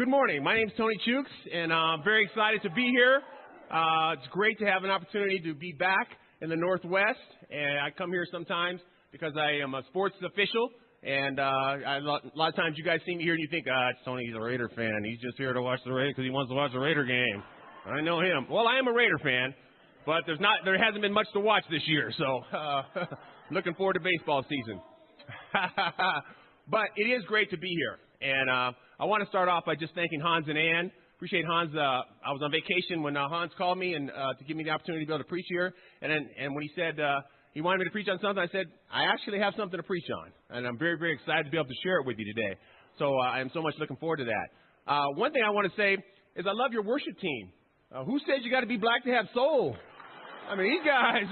Good morning. My name is Tony Chooks, and I'm very excited to be here. It's great to have an opportunity to be back in the Northwest, and I come here sometimes because I am a sports official, and a lot of times you guys see me here and you think, it's Tony, he's a Raider fan. He's just here to watch the Raiders because he wants to watch the Raider game. I know him. Well, I am a Raider fan, but there hasn't been much to watch this year, so looking forward to baseball season. But it is great to be here, and I want to start off by just thanking Hans and Ann. Appreciate Hans. I was on vacation when Hans called me and to give me the opportunity to be able to preach here, and when he said he wanted me to preach on something, I said, I actually have something to preach on, and I'm very, very excited to be able to share it with you today. So I am so much looking forward to that. One thing I want to say is I love your worship team. Who said you got to be black to have soul? I mean, these guys,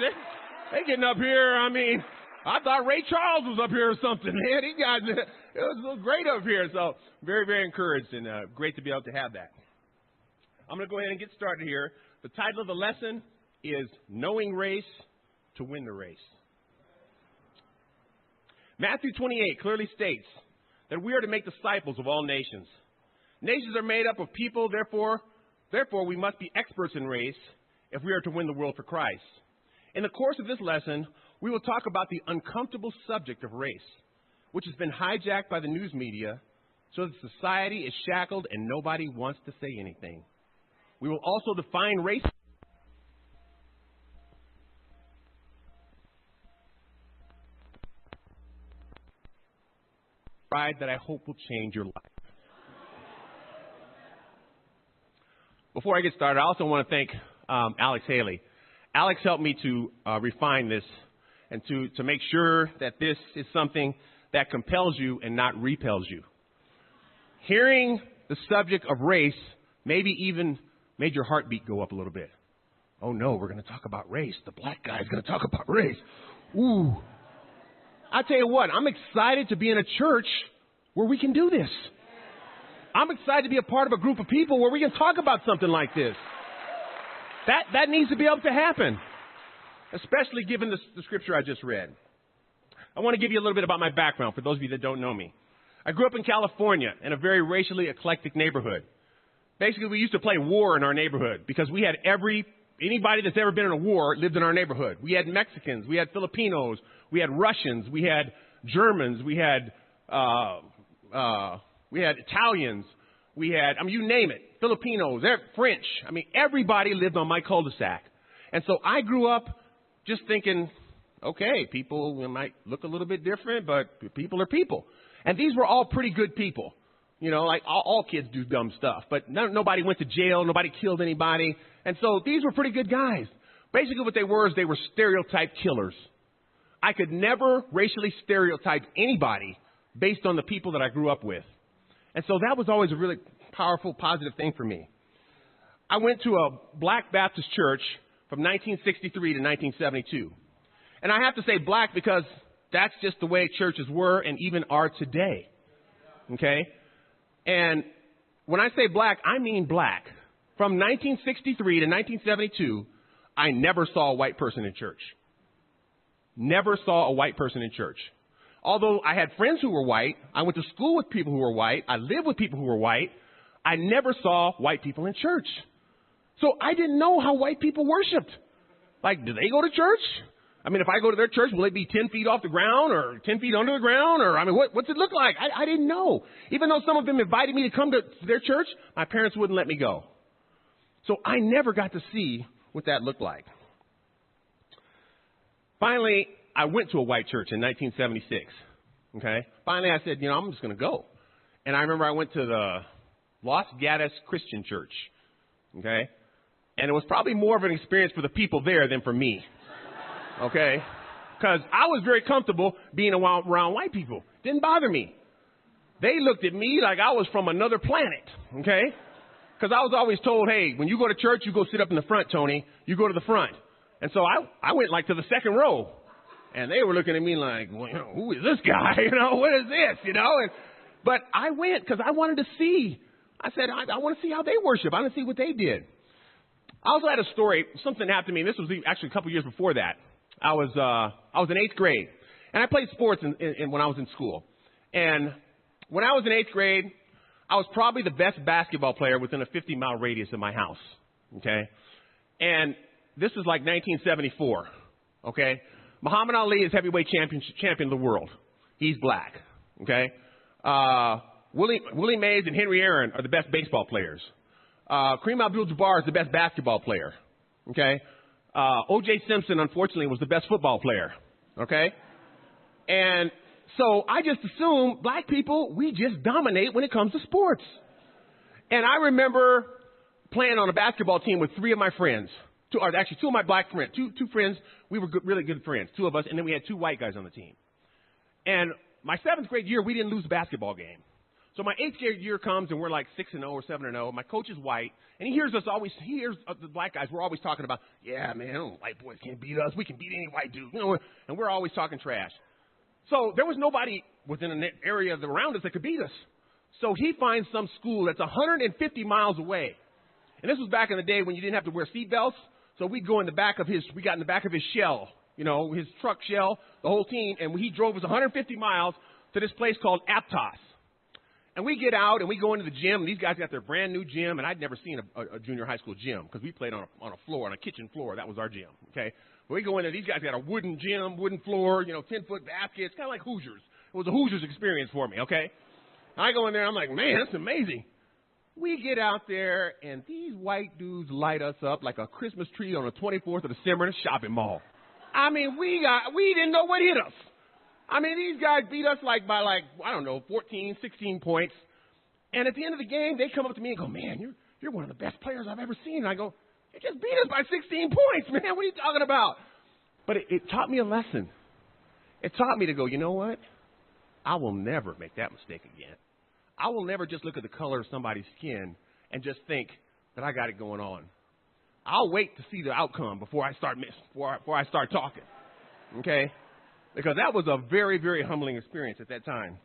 they getting up here. I mean, I thought Ray Charles was up here or something, man. These guys, it was great up here. So very, very encouraged and great to be able to have that. I'm going to go ahead and get started here. The title of the lesson is Knowing Race to Win the Race. Matthew 28 clearly states that we are to make disciples of all nations. Nations are made up of people, therefore we must be experts in race if we are to win the world for Christ. In the course of this lesson, we will talk about the uncomfortable subject of race, which has been hijacked by the news media so that society is shackled and nobody wants to say anything. We will also define race pride that I hope will change your life. Before I get started, I also want to thank Alex Haley. Alex helped me to refine this and to make sure that this is something that compels you and not repels you. Hearing the subject of race maybe even made your heartbeat go up a little bit. Oh no, we're going to talk about race. The black guy is going to talk about race. Ooh. I tell you what, I'm excited to be in a church where we can do this. I'm excited to be a part of a group of people where we can talk about something like this. That needs to be able to happen, especially given the scripture I just read. I want to give you a little bit about my background for those of you that don't know me. I grew up in California in a very racially eclectic neighborhood. Basically, we used to play war in our neighborhood because we had anybody that's ever been in a war lived in our neighborhood. We had Mexicans, we had Filipinos, we had Russians, we had Germans, we had Italians, we had, you name it, Filipinos, French. Everybody lived on my cul-de-sac. And so I grew up just thinking, okay, people might look a little bit different, but people are people. And these were all pretty good people. You know, like all kids do dumb stuff, but nobody went to jail, nobody killed anybody. And so these were pretty good guys. Basically what they were stereotype killers. I could never racially stereotype anybody based on the people that I grew up with. And so that was always a really powerful, positive thing for me. I went to a black Baptist church from 1963 to 1972. And I have to say black because that's just the way churches were and even are today. Okay? And when I say black, I mean black. From 1963 to 1972, I never saw a white person in church. Never saw a white person in church. Although I had friends who were white, I went to school with people who were white, I lived with people who were white, I never saw white people in church. So I didn't know how white people worshiped. Like, do they go to church? If I go to their church, will it be 10 feet off the ground or 10 feet under the ground? Or, what's it look like? I didn't know. Even though some of them invited me to come to their church, my parents wouldn't let me go. So I never got to see what that looked like. Finally, I went to a white church in 1976. Okay. Finally, I said, I'm just going to go. And I remember I went to the Los Gatos Christian Church. Okay. And it was probably more of an experience for the people there than for me. Okay. Because I was very comfortable being around white people. Didn't bother me. They looked at me like I was from another planet. Okay. Because I was always told, hey, when you go to church, you go sit up in the front, Tony. You go to the front. And so I went to the second row. And they were looking at me like, well, who is this guy? What is this? But I went because I wanted to see. I said, I want to see how they worship. I want to see what they did. I also had a story. Something happened to me. This was actually a couple years before that. I was in 8th grade, and I played sports when I was in school. And when I was in 8th grade, I was probably the best basketball player within a 50-mile radius of my house, okay? And this is like 1974, okay? Muhammad Ali is heavyweight champion of the world. He's black, okay? Willie Mays and Henry Aaron are the best baseball players. Kareem Abdul-Jabbar is the best basketball player, okay? O.J. Simpson, unfortunately, was the best football player, okay? And so I just assume black people, we just dominate when it comes to sports. And I remember playing on a basketball team with three of my friends. Two of my black friends. Two friends. We were really good friends, two of us, and then we had two white guys on the team. And my 7th grade year, we didn't lose a basketball game. So my 8th grade year comes, and we're like 6-0 or 7-0. My coach is white, and he hears the black guys. We're always talking about, yeah, man, white boys can't beat us. We can beat any white dude. You know, and we're always talking trash. So there was nobody within an area around us that could beat us. So he finds some school that's 150 miles away. And this was back in the day when you didn't have to wear seatbelts. So we got in the back of his shell, you know, his truck shell, the whole team. And he drove us 150 miles to this place called Aptos. And we get out and we go into the gym. And these guys got their brand new gym. And I'd never seen a junior high school gym because we played on a kitchen floor. That was our gym. Okay. But we go in there. These guys got a wooden gym, wooden floor, 10-foot baskets, kind of like Hoosiers. It was a Hoosiers experience for me. Okay. And I go in there. I'm like, man, that's amazing. We get out there, and these white dudes light us up like a Christmas tree on the 24th of December in a shopping mall. I mean, we didn't know what hit us. I mean, these guys beat us by 14, 16 points. And at the end of the game, they come up to me and go, man, you're one of the best players I've ever seen. And I go, you just beat us by 16 points, man. What are you talking about? But it taught me a lesson. It taught me to go, you know what? I will never make that mistake again. I will never just look at the color of somebody's skin and just think that I got it going on. I'll wait to see the outcome before I start talking. Okay? Because that was a very, very humbling experience at that time.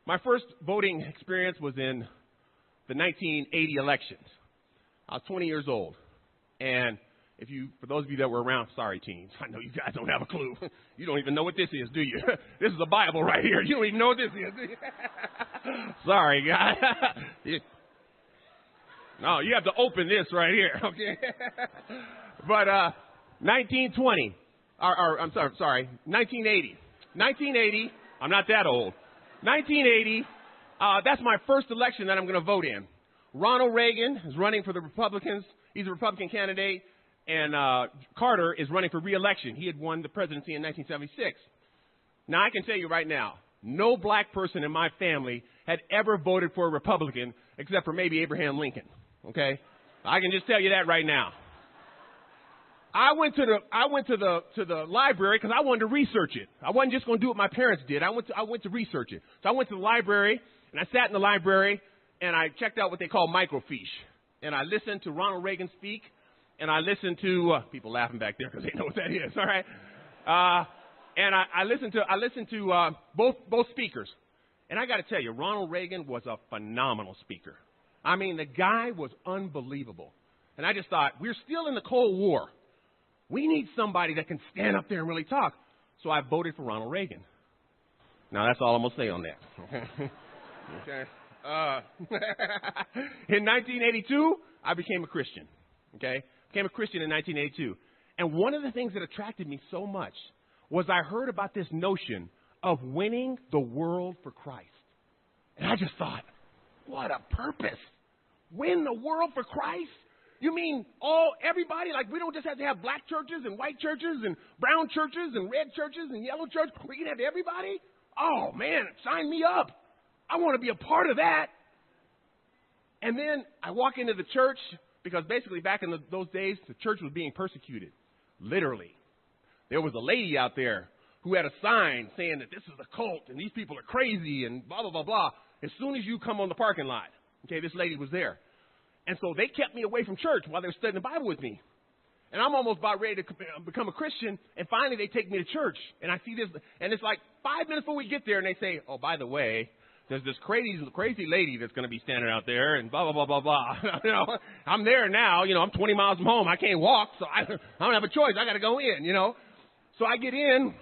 My first voting experience was in the 1980 elections. I was 20 years old. And for those of you that were around, sorry, teens, I know you guys don't have a clue. You don't even know what this is, do you? This is a Bible right here. You don't even know what this is, do you? Sorry, guys. No, you have to open this right here, okay? But 1920, I'm sorry, 1980. 1980, I'm not that old. 1980, that's my first election that I'm going to vote in. Ronald Reagan is running for the Republicans. He's a Republican candidate. And Carter is running for re-election. He had won the presidency in 1976. Now, I can tell you right now, no black person in my family had ever voted for a Republican except for maybe Abraham Lincoln. Okay? I can just tell you that right now. I went to the library because I wanted to research it. I wasn't just going to do what my parents did. I went to research it. So I went to the library, and I sat in the library, and I checked out what they call microfiche. And I listened to Ronald Reagan speak. And I listened to people laughing back there because they know what that is. All right, and I listened to both speakers, and I got to tell you, Ronald Reagan was a phenomenal speaker. I mean, the guy was unbelievable. And I just thought, we're still in the Cold War. We need somebody that can stand up there and really talk. So I voted for Ronald Reagan. Now that's all I'm gonna say on that. Okay. In 1982, I became a Christian. Okay. Became a Christian in 1982. And one of the things that attracted me so much was I heard about this notion of winning the world for Christ. And I just thought, what a purpose. Win the world for Christ? You mean everybody? Like, we don't just have to have black churches and white churches and brown churches and red churches and yellow churches. We can have everybody? Oh, man, sign me up. I want to be a part of that. And then I walk into the church. Because basically back in those days, the church was being persecuted, literally. There was a lady out there who had a sign saying that this is a cult and these people are crazy and blah, blah, blah, blah. As soon as you come on the parking lot, okay, this lady was there. And so they kept me away from church while they were studying the Bible with me. And I'm almost about ready to become a Christian. And finally they take me to church. And I see this, and it's like 5 minutes before we get there, and they say, oh, by the way, there's this crazy lady that's going to be standing out there and blah, blah, blah, blah, blah. I'm there now. I'm 20 miles from home. I can't walk, so I don't have a choice. I got to go in, So I get in,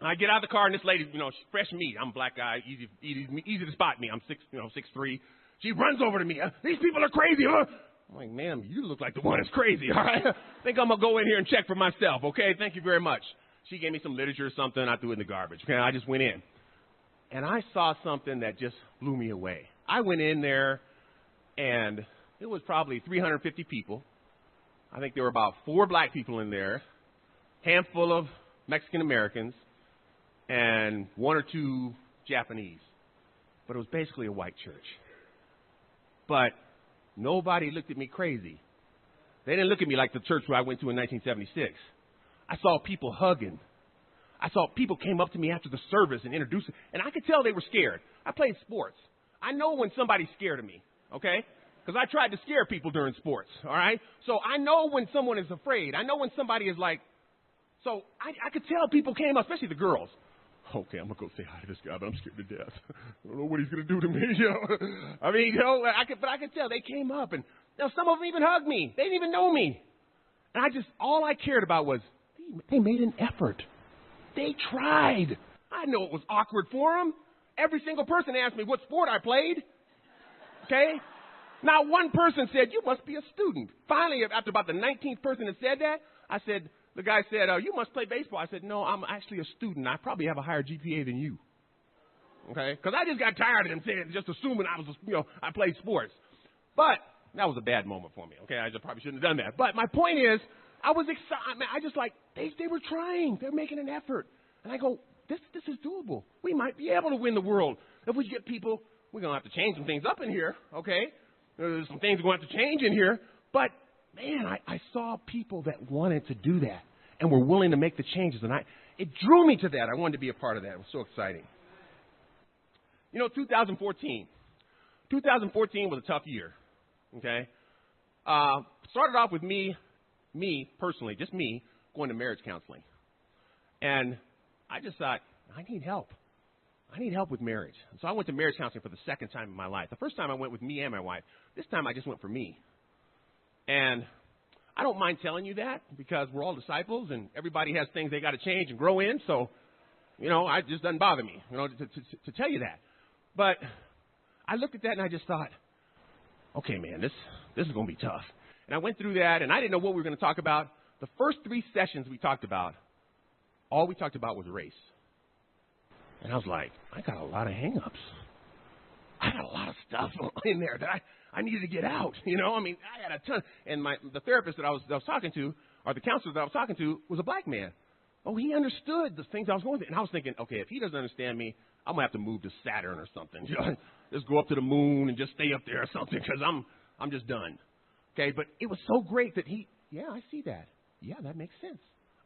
I get out of the car, and this lady, she's fresh meat. I'm a black guy, easy to spot me. I'm 6'3". She runs over to me. These people are crazy. Huh? I'm like, ma'am, you look like the one that's crazy, all right? I think I'm going to go in here and check for myself, okay? Thank you very much. She gave me some literature or something. I threw it in the garbage, okay? I just went in. And I saw something that just blew me away. I went in there, and it was probably 350 people. I think there were about 4 black people in there, handful of Mexican Americans, and 1 or 2 Japanese. But it was basically a white church. But nobody looked at me crazy. They didn't look at me like the church where I went to in 1976. I saw people hugging. I saw people came up to me after the service and introduced me. And I could tell they were scared. I played sports. I know when somebody's scared of me, okay? Because I tried to scare people during sports, all right? So I know when someone is afraid. I know when somebody is like, so I could tell people came up, especially the girls. Okay, I'm going to go say hi to this guy, but I'm scared to death. I don't know what he's going to do to me. I mean, I could tell they came up, and some of them even hugged me. They didn't even know me. And all I cared about was they made an effort. They tried. I know it was awkward for them. Every single person asked me what sport I played. Okay? Not one person said, you must be a student. Finally, after about the 19th person that said that, the guy said, you must play baseball. I said, no, I'm actually a student. I probably have a higher GPA than you. Okay? Because I just got tired of them saying, just assuming I played sports. But that was a bad moment for me. Okay? I just probably shouldn't have done that. But my point is, I was excited. I just they were trying. They're making an effort. And I go, this is doable. We might be able to win the world. If we get people, we're going to have to change some things up in here. Okay? There's some things we're going to have to change in here. But man, I saw people that wanted to do that and were willing to make the changes. And it drew me to that. I wanted to be a part of that. It was so exciting. 2014. 2014 was a tough year. Okay? Started off with me personally, just me, going to marriage counseling. And I just thought, I need help. I need help with marriage. And so I went to marriage counseling for the second time in my life. The first time I went with me and my wife. This time I just went for me. And I don't mind telling you that because we're all disciples and everybody has things they got to change and grow in. So, it just doesn't bother me, to tell you that. But I looked at that and I just thought, okay, man, this is going to be tough. And I went through that and I didn't know what we were going to talk about. The first 3 sessions we talked about, all we talked about was race. And I was like, I got a lot of hang-ups. I got a lot of stuff in there that I needed to get out. I had a ton. And the therapist that I was talking to, or the counselor that I was talking to, was a black man. Oh, he understood the things I was going through. And I was thinking, okay, if he doesn't understand me, I'm going to have to move to Saturn or something. Just go up to the moon and just stay up there or something because I'm just done. Okay, but it was so great that I see that. Yeah, that makes sense.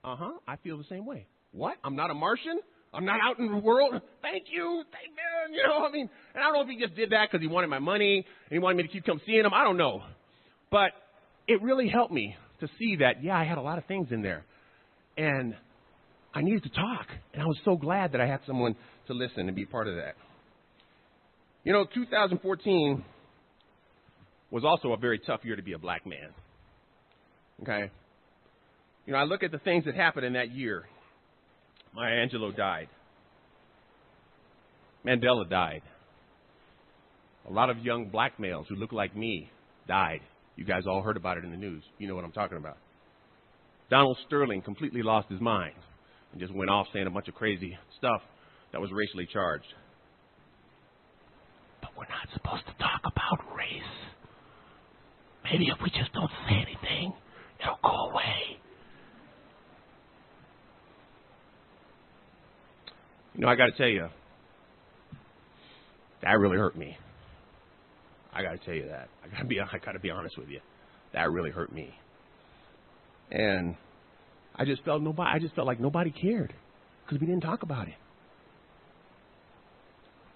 I feel the same way. What? I'm not a Martian? I'm not out in the world? Thank you. And I don't know if he just did that because he wanted my money and he wanted me to keep come seeing him. I don't know. But it really helped me to see that, I had a lot of things in there. And I needed to talk. And I was so glad that I had someone to listen and be part of that. 2014 was also a very tough year to be a black man. Okay? I look at the things that happened in that year. Maya Angelou died. Mandela died. A lot of young black males who look like me died. You guys all heard about it in the news. You know what I'm talking about. Donald Sterling completely lost his mind and just went off saying a bunch of crazy stuff that was racially charged. But we're not supposed to talk about race. Maybe if we just don't say anything, it'll go away. I got to tell you, that really hurt me. I got to tell you that. I got to be honest with you. That really hurt me. And I just felt like nobody cared because we didn't talk about it.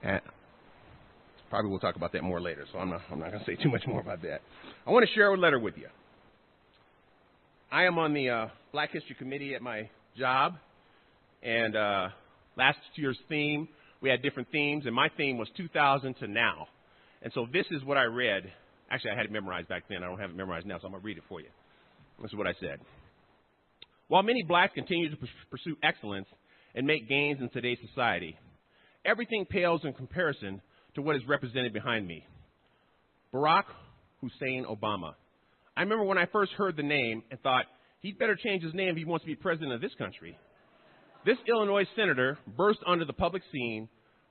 And probably we'll talk about that more later, so I'm not going to say too much more about that. I want to share a letter with you. I am on the Black History Committee at my job, and last year's theme, we had different themes, and my theme was 2000 to now. And so this is what I read. Actually, I had it memorized back then. I don't have it memorized now, so I'm going to read it for you. This is what I said. While many blacks continue to pursue excellence and make gains in today's society. Everything pales in comparison to what is represented behind me. Barack Hussein Obama. I remember when I first heard the name and thought, he'd better change his name if he wants to be president of this country. This Illinois senator burst onto the public scene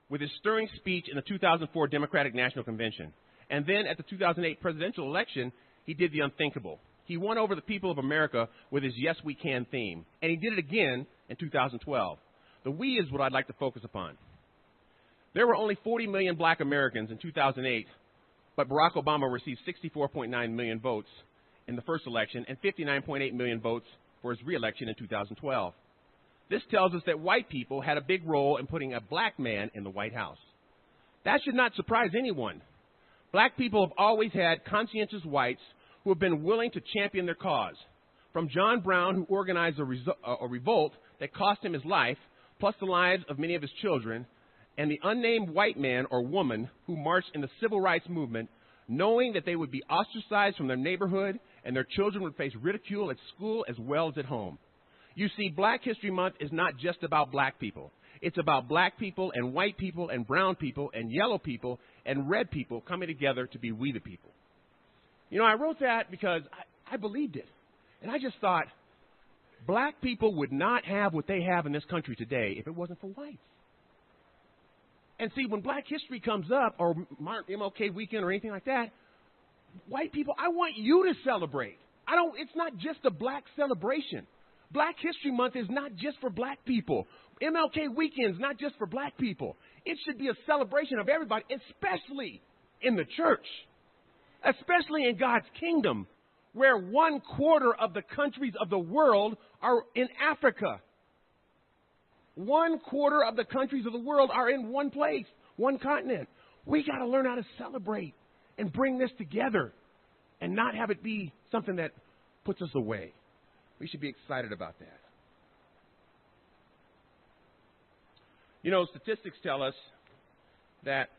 with his stirring speech in the 2004 Democratic National Convention. And then at the 2008 presidential election, he did the unthinkable. He won over the people of America with his Yes We Can theme. And he did it again in 2012. The we is what I'd like to focus upon. There were only 40 million black Americans in 2008, but Barack Obama received 64.9 million votes in the first election and 59.8 million votes for his re-election in 2012. This tells us that white people had a big role in putting a black man in the White House. That should not surprise anyone. Black people have always had conscientious whites who have been willing to champion their cause. From John Brown, who organized a revolt that cost him his life, plus the lives of many of his children, and the unnamed white man or woman who marched in the civil rights movement, knowing that they would be ostracized from their neighborhood and their children would face ridicule at school as well as at home. You see, Black History Month is not just about black people. It's about black people and white people and brown people and yellow people and red people coming together to be we the people. You know, I wrote that because I believed it. And I just thought, black people would not have what they have in this country today if it wasn't for whites. And see, when Black History comes up, or MLK Weekend or anything like that, white people, I want you to celebrate. It's not just a black celebration. Black History Month is not just for black people. MLK Weekend is not just for black people. It should be a celebration of everybody, especially in the church, especially in God's kingdom, where 1/4 of the countries of the world are in Africa. 1/4 of the countries of the world are in one place, one continent. We got to learn how to celebrate and bring this together and not have it be something that puts us away. We should be excited about that. You know, statistics tell us that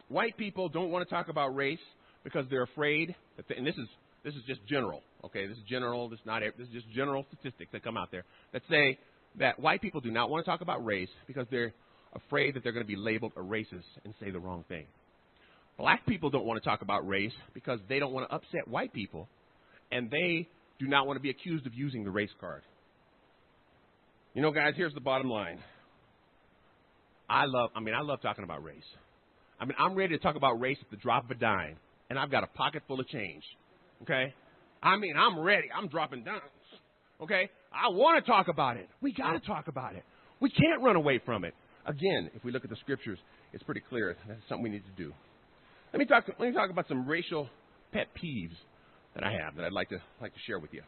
white people don't want to talk about race because they're afraid that and this is just general, okay? This is general. This is just general statistics that come out there that say that white people do not want to talk about race because they're afraid that they're going to be labeled a racist and say the wrong thing. Black people don't want to talk about race because they don't want to upset white people, and they do not want to be accused of using the race card. You know, guys, here's the bottom line. I love talking about race. I'm ready to talk about race at the drop of a dime, and I've got a pocket full of change, okay? I'm ready. I'm dropping dimes, okay? I want to talk about it. We got to talk about it. We can't run away from it. Again, if we look at the scriptures, it's pretty clear that's something we need to do. Let me talk about some racial pet peeves that I have that I'd like to share with you.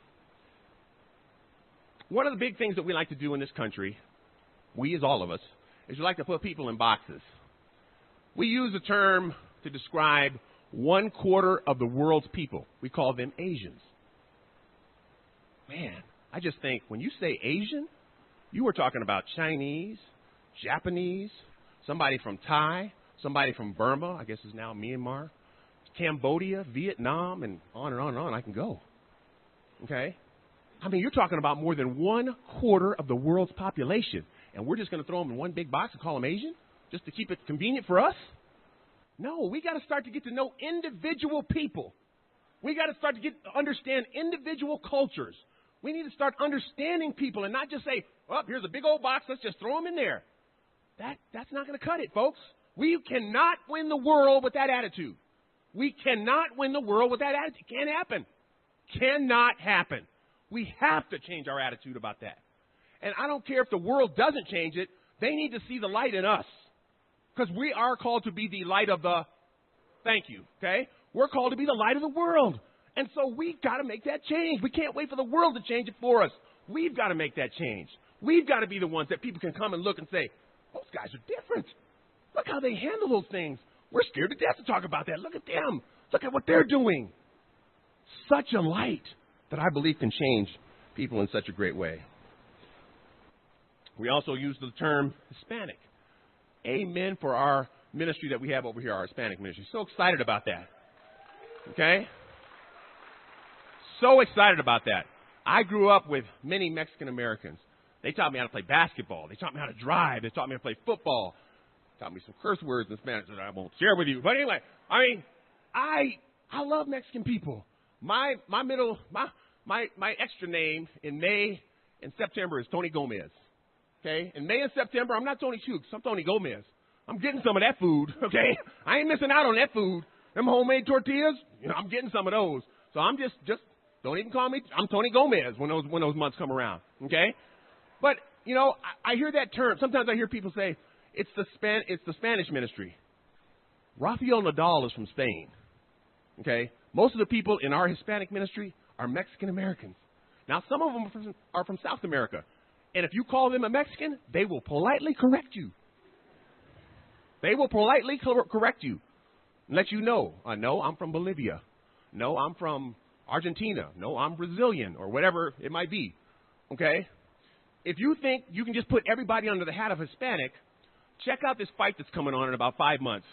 One of the big things that we like to do in this country, we as all of us, is we like to put people in boxes. We use a term to describe 1/4 of the world's people. We call them Asians. Man, I just think when you say Asian, you are talking about Chinese, Japanese, somebody from Thai, somebody from Burma, I guess is now Myanmar, Cambodia, Vietnam, and on and on and on. I can go. Okay? You're talking about more than 1/4 of the world's population, and we're just going to throw them in one big box and call them Asian just to keep it convenient for us? No, we got to start to get to know individual people. We got to start to understand individual cultures. We need to start understanding people and not just say, oh, here's a big old box, let's just throw them in there. That's not going to cut it, folks. We cannot win the world with that attitude. We cannot win the world with that attitude. It can't happen. Cannot happen. We have to change our attitude about that. And I don't care if the world doesn't change it. They need to see the light in us. Because we are called to be the light of the, thank you, okay? We're called to be the light of the world. And so we've got to make that change. We can't wait for the world to change it for us. We've got to make that change. We've got to be the ones that people can come and look and say, those guys are different. Look how they handle those things. We're scared to death to talk about that. Look at them. Look at what they're doing. Such a light that I believe can change people in such a great way. We also use the term Hispanic. Amen for our ministry that we have over here, our Hispanic ministry. So excited about that. Okay? So excited about that. I grew up with many Mexican Americans. They taught me how to play basketball. They taught me how to drive. They taught me how to play football. Taught me some curse words in Spanish that I won't share with you. But anyway, I mean, I love Mexican people. My extra name in May and September is Tony Gomez. Okay? In May and September, I'm not Tony Chooks. I'm Tony Gomez. I'm getting some of that food. Okay? I ain't missing out on that food. Them homemade tortillas, I'm getting some of those. So I'm just don't even call me. I'm Tony Gomez when those months come around. Okay? But I hear that term. Sometimes I hear people say it's the Spanish ministry. Rafael Nadal is from Spain. Okay? Most of the people in our Hispanic ministry are Mexican Americans. Now, some of them are from South America. And if you call them a Mexican, they will politely correct you. They will politely correct you and let you know. No, I'm from Bolivia. No, I'm from Argentina. No, I'm Brazilian or whatever it might be. Okay? If you think you can just put everybody under the hat of Hispanic, check out this fight that's coming on in about 5 months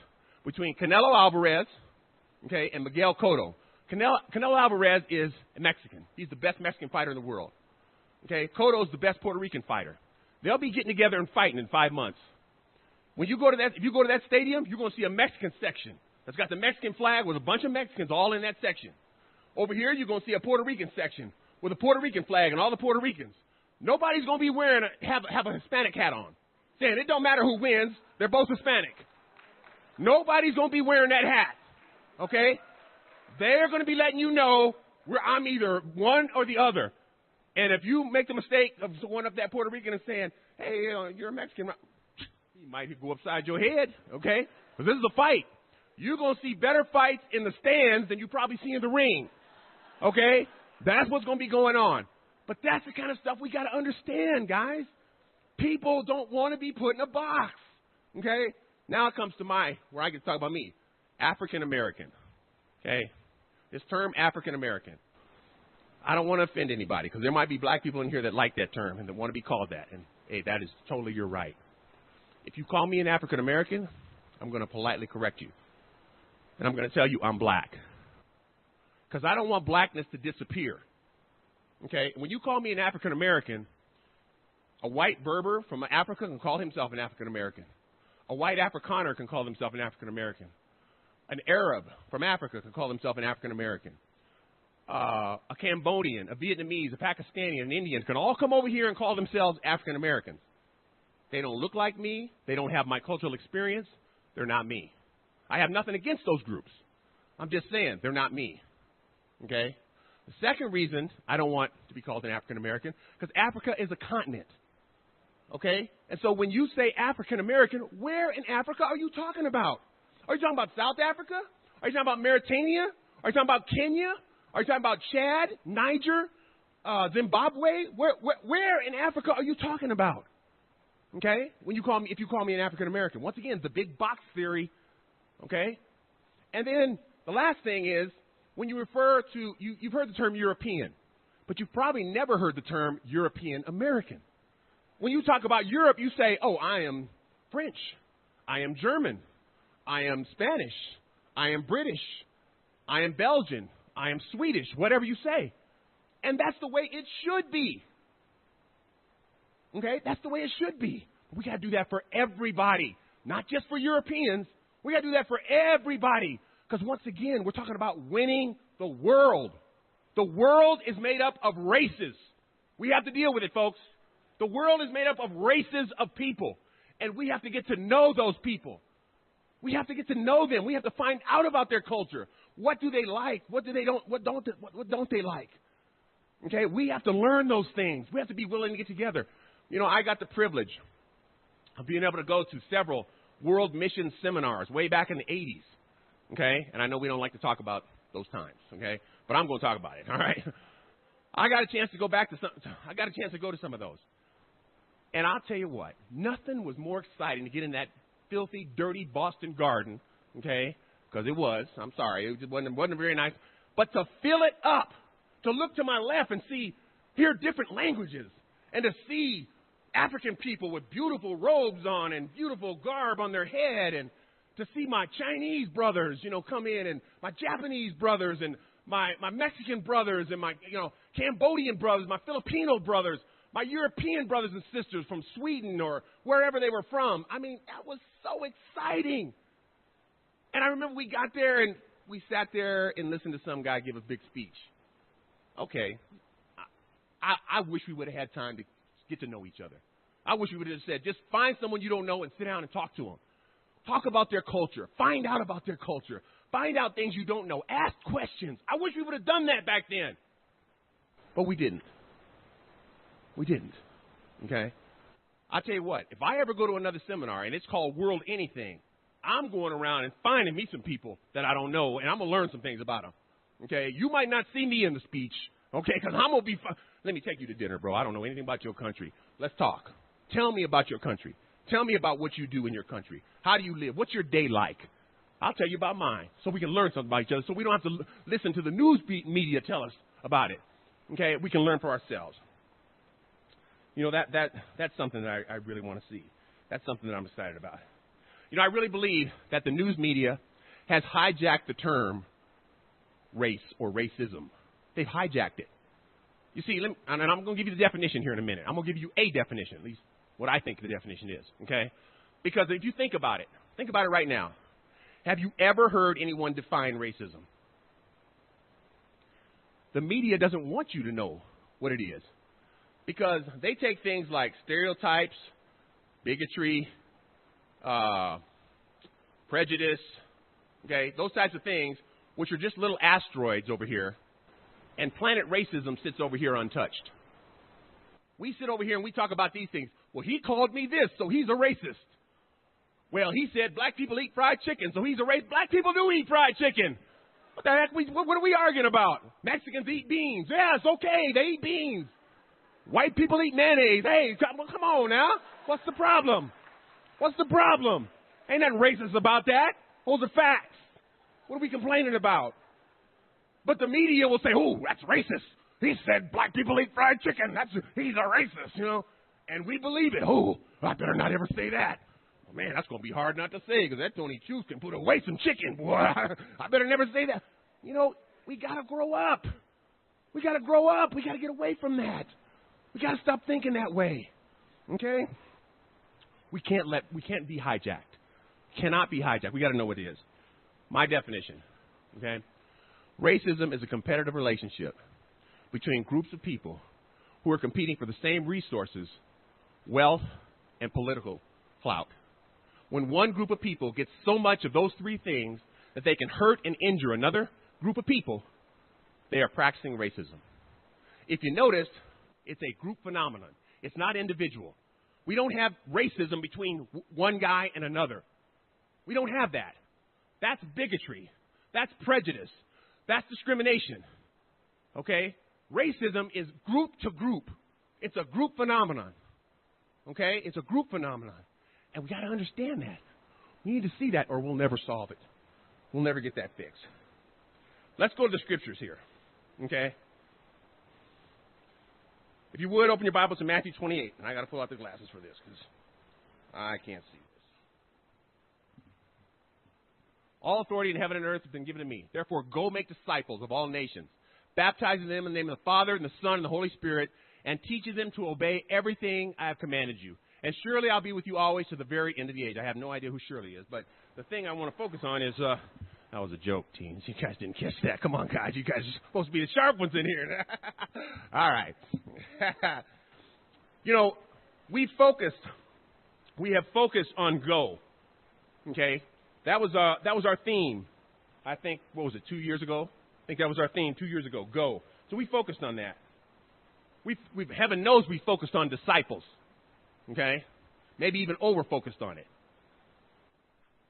between Canelo Alvarez, okay, and Miguel Cotto. Canelo Alvarez is a Mexican. He's the best Mexican fighter in the world. Okay, Cotto's the best Puerto Rican fighter. They'll be getting together and fighting in 5 months. When you go to that, if you go to that stadium, you're going to see a Mexican section that's got the Mexican flag with a bunch of Mexicans all in that section. Over here, you're going to see a Puerto Rican section with a Puerto Rican flag and all the Puerto Ricans. Nobody's going to be wearing have a Hispanic hat on, saying it don't matter who wins, they're both Hispanic. Nobody's going to be wearing that hat. Okay? They're going to be letting you know I'm either one or the other. And if you make the mistake of going up that Puerto Rican and saying, hey, you're a Mexican, he might go upside your head, okay? Because this is a fight. You're going to see better fights in the stands than you probably see in the ring, okay? That's what's going to be going on. But that's the kind of stuff we got to understand, guys. People don't want to be put in a box, okay? Now it comes to where I get to talk about me, African American, okay? This term, African American. I don't want to offend anybody because there might be black people in here that like that term and that want to be called that. And, hey, that is totally your right. If you call me an African American, I'm going to politely correct you. And I'm going to tell you I'm black. Because I don't want blackness to disappear. Okay? When you call me an African American, a white Berber from Africa can call himself an African American. A white Afrikaner can call himself an African American. An Arab from Africa can call himself an African American. A Cambodian, a Vietnamese, a Pakistani, an Indian can all come over here and call themselves African Americans. They don't look like me. They don't have my cultural experience. They're not me. I have nothing against those groups. I'm just saying they're not me. Okay? The second reason I don't want to be called an African American, because Africa is a continent. Okay? And so when you say African American, where in Africa are you talking about? Are you talking about South Africa? Are you talking about Mauritania? Are you talking about Kenya? Are you talking about Chad, Niger, Zimbabwe? Where in Africa are you talking about? Okay? If you call me an African American. Once again, the big box theory. Okay? And then the last thing is, when you refer to, you've heard the term European, but you've probably never heard the term European American. When you talk about Europe, you say, oh, I am French. I am German. I am Spanish. I am British. I am Belgian. I am Swedish, whatever you say. And that's the way it should be. Okay? That's the way it should be. We got to do that for everybody, not just for Europeans. We got to do that for everybody. Because once again, we're talking about winning the world. The world is made up of races. We have to deal with it, folks. The world is made up of races of people. And we have to get to know those people. We have to get to know them. We have to find out about their culture. What do they like? What don't they like? Okay, we have to learn those things. We have to be willing to get together. I got the privilege of being able to go to several world mission seminars way back in the 80s. Okay, and I know we don't like to talk about those times. Okay, but I'm going to talk about it. All right, I got a chance to go to some of those, and I'll tell you what, nothing was more exciting to get in that filthy, dirty Boston Garden. Okay. Because it was. I'm sorry. It just wasn't very nice. But to fill it up, to look to my left and hear different languages, and to see African people with beautiful robes on and beautiful garb on their head, and to see my Chinese brothers, come in, and my Japanese brothers, and my Mexican brothers, and my, Cambodian brothers, my Filipino brothers, my European brothers and sisters from Sweden or wherever they were from. I mean, that was so exciting. And I remember we got there and we sat there and listened to some guy give a big speech. Okay. I wish we would have had time to get to know each other. I wish we would have said, just find someone you don't know and sit down and talk to them. Talk about their culture. Find out about their culture. Find out things you don't know. Ask questions. I wish we would have done that back then. But we didn't. We didn't. Okay? I'll tell you what, if I ever go to another seminar and it's called World Anything, I'm going around and finding me some people that I don't know, and I'm going to learn some things about them. Okay? You might not see me in the speech, okay, because I'm going to be fun. Let me take you to dinner, bro. I don't know anything about your country. Let's talk. Tell me about your country. Tell me about what you do in your country. How do you live? What's your day like? I'll tell you about mine so we can learn something about each other so we don't have to listen to the news media tell us about it. Okay? We can learn for ourselves. You know, that's something that I really want to see. That's something that I'm excited about. You know, I really believe that the news media has hijacked the term race or racism. They've hijacked it. You see, and I'm going to give you the definition here in a minute. I'm going to give you a definition, at least what I think the definition is, okay? Because if you think about it right now. Have you ever heard anyone define racism? The media doesn't want you to know what it is because they take things like stereotypes, bigotry, prejudice, okay, those types of things, which are just little asteroids over here, and planet racism sits over here untouched. We sit over here and we talk about these things. Well, he called me this, so he's a racist. Well, he said black people eat fried chicken, so he's a racist. Black people do eat fried chicken. What the heck? What are we arguing about? Mexicans eat beans. Yes, okay, they eat beans. White people eat mayonnaise. Hey, come on now. What's the problem? What's the problem? Ain't nothing racist about that. Those are facts. What are we complaining about? But the media will say, oh, that's racist. He said black people eat fried chicken. He's a racist, you know. And we believe it. Oh, I better not ever say that. Oh, man, that's going to be hard not to say because that Tony Chus can put away some chicken, boy. I better never say that. You know, we got to grow up. We got to grow up. We got to get away from that. We got to stop thinking that way. Okay? We can't be hijacked. Cannot be hijacked. We got to know what it is. My definition, okay? Racism is a competitive relationship between groups of people who are competing for the same resources, wealth, and political clout. When one group of people gets so much of those three things that they can hurt and injure another group of people, they are practicing racism. If you notice, it's a group phenomenon. It's not individual. We don't have racism between one guy and another. We don't have that. That's bigotry. That's prejudice. That's discrimination. Okay? Racism is group to group. It's a group phenomenon. Okay? It's a group phenomenon. And we got to understand that. We need to see that or we'll never solve it. We'll never get that fixed. Let's go to the scriptures here. Okay? If you would, open your Bibles to Matthew 28. And I got to pull out the glasses for this because I can't see this. All authority in heaven and earth has been given to me. Therefore, go make disciples of all nations, baptizing them in the name of the Father and the Son and the Holy Spirit, and teaching them to obey everything I have commanded you. And surely I'll be with you always to the very end of the age. I have no idea who Shirley is, but the thing I want to focus on is, that was a joke, teens. You guys didn't catch that. Come on, guys. You guys are supposed to be the sharp ones in here. All right. You know, we have focused on go. Okay? That was our theme. I think, what was it, 2 years ago? I think that was our theme 2 years ago, go. So we focused on that. Heaven knows we focused on disciples. Okay? Maybe even over-focused on it.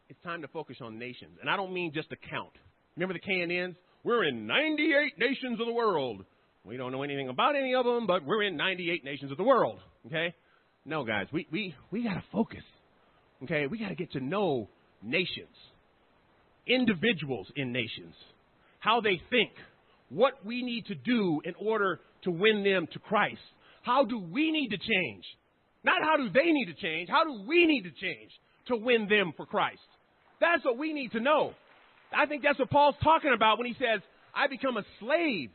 It's time to focus on nations. And I don't mean just a count. Remember the KNNs? We're in 98 nations of the world. We don't know anything about any of them, but we're in 98 nations of the world. Okay? No, guys, we got to focus. Okay? We got to get to know nations, individuals in nations, how they think, what we need to do in order to win them to Christ. How do we need to change? Not how do they need to change. How do we need to change to win them for Christ? That's what we need to know. I think that's what Paul's talking about when he says, I become a slave.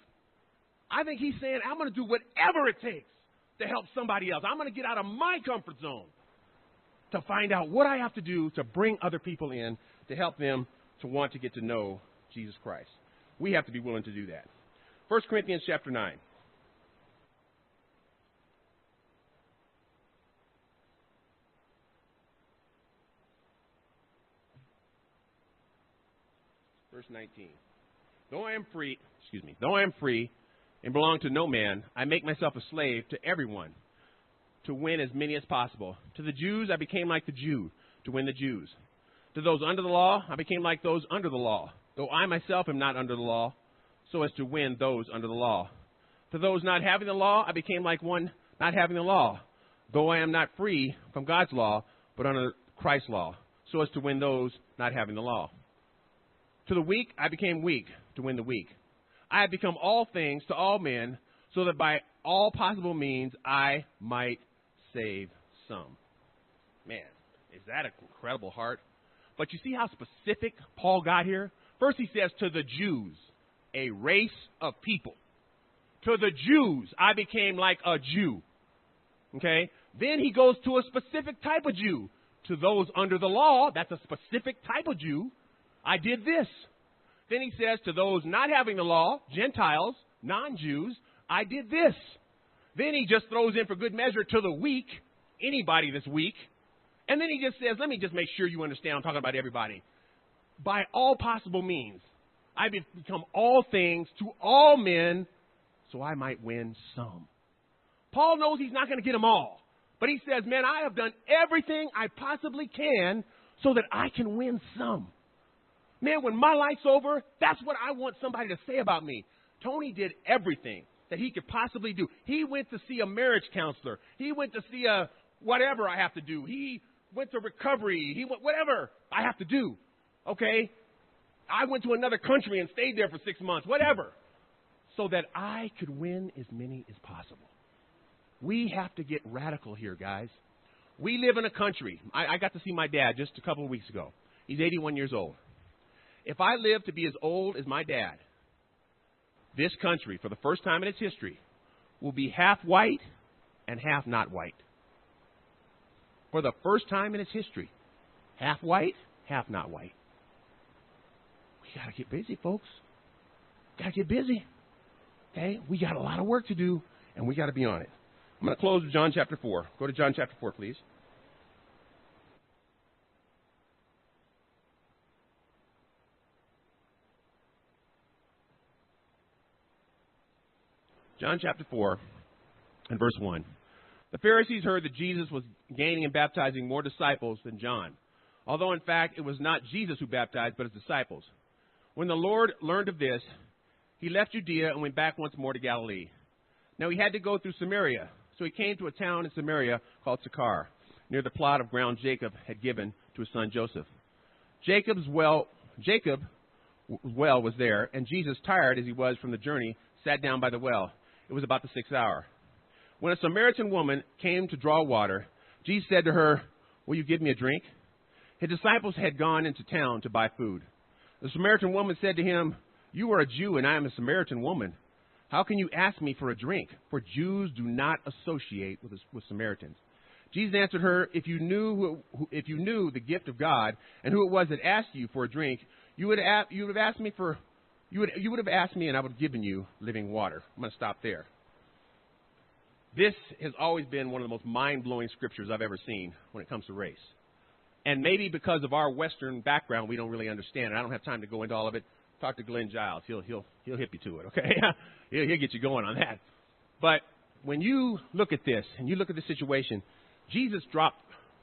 I think he's saying, I'm going to do whatever it takes to help somebody else. I'm going to get out of my comfort zone to find out what I have to do to bring other people in, to help them to want to get to know Jesus Christ. We have to be willing to do that. 1 Corinthians chapter 9. Verse 19. Though I am free and belong to no man, I make myself a slave to everyone to win as many as possible. To the Jews, I became like the Jew to win the Jews. To those under the law, I became like those under the law, though I myself am not under the law, so as to win those under the law. To those not having the law, I became like one not having the law, though I am not free from God's law, but under Christ's law, so as to win those not having the law. To the weak, I became weak to win the weak. I have become all things to all men, so that by all possible means I might save some. Man, is that an incredible heart? But you see how specific Paul got here? First he says, to the Jews, a race of people. To the Jews, I became like a Jew. Okay? Then he goes to a specific type of Jew. To those under the law, that's a specific type of Jew, I did this. Then he says, to those not having the law, Gentiles, non-Jews, I did this. Then he just throws in for good measure, to the weak, anybody that's weak. And then he just says, let me just make sure you understand, I'm talking about everybody. By all possible means, I become all things to all men, so I might win some. Paul knows he's not going to get them all. But he says, man, I have done everything I possibly can so that I can win some. Man, when my life's over, that's what I want somebody to say about me. Tony did everything that he could possibly do. He went to see a marriage counselor. He went to see a whatever I have to do. He went to recovery. He went whatever I have to do. Okay? I went to another country and stayed there for 6 months, whatever, so that I could win as many as possible. We have to get radical here, guys. We live in a country. I got to see my dad just a couple of weeks ago. He's 81 years old. If I live to be as old as my dad, this country, for the first time in its history, will be half white and half not white. For the first time in its history, half white, half not white. We got to get busy, folks. Got to get busy. Okay? We got a lot of work to do, and we got to be on it. I'm going to close with John chapter 4. Go to John chapter 4, please. John chapter 4 and verse 1. The Pharisees heard that Jesus was gaining and baptizing more disciples than John, although in fact it was not Jesus who baptized, but his disciples. When the Lord learned of this, he left Judea and went back once more to Galilee. Now he had to go through Samaria, so he came to a town in Samaria called Sychar, near the plot of ground Jacob had given to his son Joseph. Jacob's well was there, and Jesus, tired as he was from the journey, sat down by the well. It was about the 6th hour. When a Samaritan woman came to draw water, Jesus said to her, "Will you give me a drink?" His disciples had gone into town to buy food. The Samaritan woman said to him, "You are a Jew, and I am a Samaritan woman. How can you ask me for a drink? For Jews do not associate with Samaritans." Jesus answered her, if you knew the gift of God and who it was that asked you for a drink, you would have asked me, and I would have given you living water. I'm going to stop there. This has always been one of the most mind-blowing scriptures I've ever seen when it comes to race. And maybe because of our Western background, we don't really understand it. I don't have time to go into all of it. Talk to Glenn Giles. He'll hip you to it, okay? He'll get you going on that. But when you look at this and you look at the situation, Jesus dropped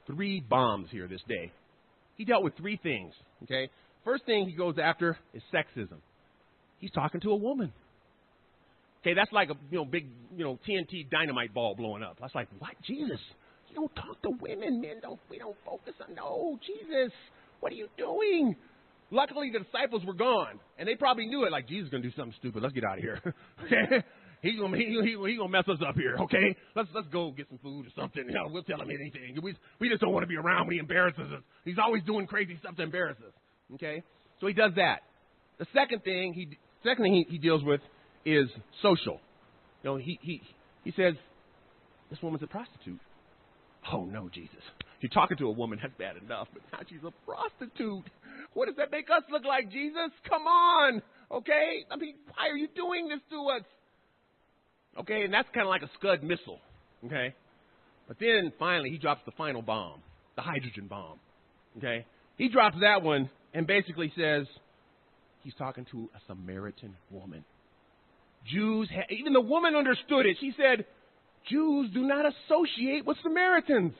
3 bombs here this day. He dealt with 3 things, okay? First thing he goes after is sexism. He's talking to a woman. Okay, that's like a big TNT dynamite ball blowing up. That's like, what, Jesus? You don't talk to women, men. We don't focus on. No, Jesus, what are you doing? Luckily, the disciples were gone, and they probably knew it. Like, Jesus is gonna do something stupid. Let's get out of here. Okay, he's gonna mess us up here. Okay, let's go get some food or something. We'll tell him anything. We just don't want to be around when he embarrasses us. He's always doing crazy stuff to embarrass us. Okay, so he does that. The second thing he deals with is social. He says, This woman's a prostitute. Oh, no, Jesus. You're talking to a woman, that's bad enough, but now she's a prostitute. What does that make us look like, Jesus? Come on, okay? I mean, why are you doing this to us? Okay, and that's kind of like a Scud missile, okay? But then, finally, he drops the final bomb, the hydrogen bomb, okay? He drops that one and basically says he's talking to a Samaritan woman. Jews, even the woman understood it. She said, Jews do not associate with Samaritans.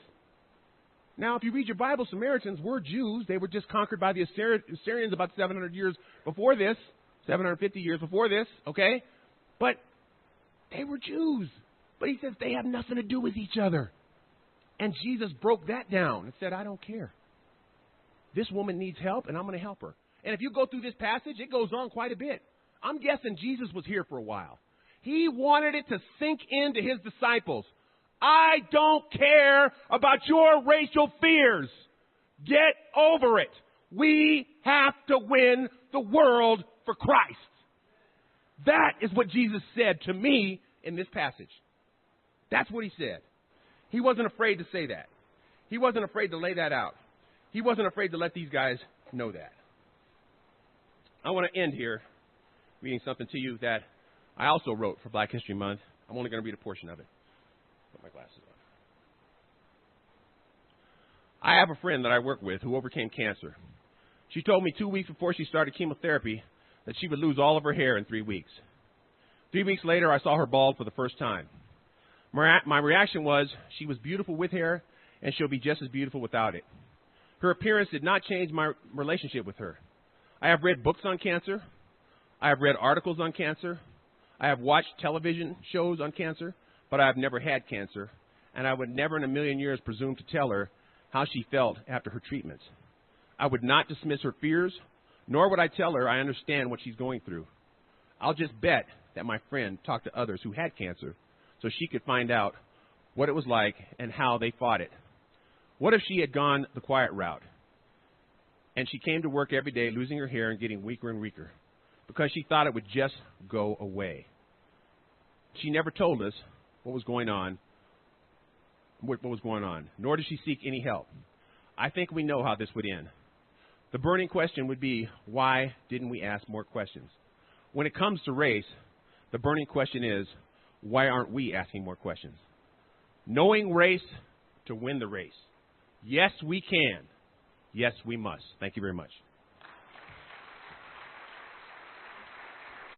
Now, if you read your Bible, Samaritans were Jews. They were just conquered by the Assyrians about 700 years before this, 750 years before this, okay? But they were Jews. But he says they have nothing to do with each other. And Jesus broke that down and said, I don't care. This woman needs help, and I'm going to help her. And if you go through this passage, it goes on quite a bit. I'm guessing Jesus was here for a while. He wanted it to sink into his disciples. I don't care about your racial fears. Get over it. We have to win the world for Christ. That is what Jesus said to me in this passage. That's what he said. He wasn't afraid to say that. He wasn't afraid to lay that out. He wasn't afraid to let these guys know that. I want to end here reading something to you that I also wrote for Black History Month. I'm only going to read a portion of it. Put my glasses on. I have a friend that I work with who overcame cancer. She told me 2 weeks before she started chemotherapy that she would lose all of her hair in 3 weeks. 3 weeks later, I saw her bald for the first time. My reaction was she was beautiful with hair, and she'll be just as beautiful without it. Her appearance did not change my relationship with her. I have read books on cancer. I have read articles on cancer. I have watched television shows on cancer, but I have never had cancer, and I would never in a million years presume to tell her how she felt after her treatments. I would not dismiss her fears, nor would I tell her I understand what she's going through. I'll just bet that my friend talked to others who had cancer so she could find out what it was like and how they fought it. What if she had gone the quiet route and she came to work every day losing her hair and getting weaker and weaker because she thought it would just go away? She never told us what was going on, nor did she seek any help. I think we know how this would end. The burning question would be, why didn't we ask more questions? When it comes to race, the burning question is, why aren't we asking more questions? Knowing race to win the race. Yes, we can. Yes, we must. Thank you very much.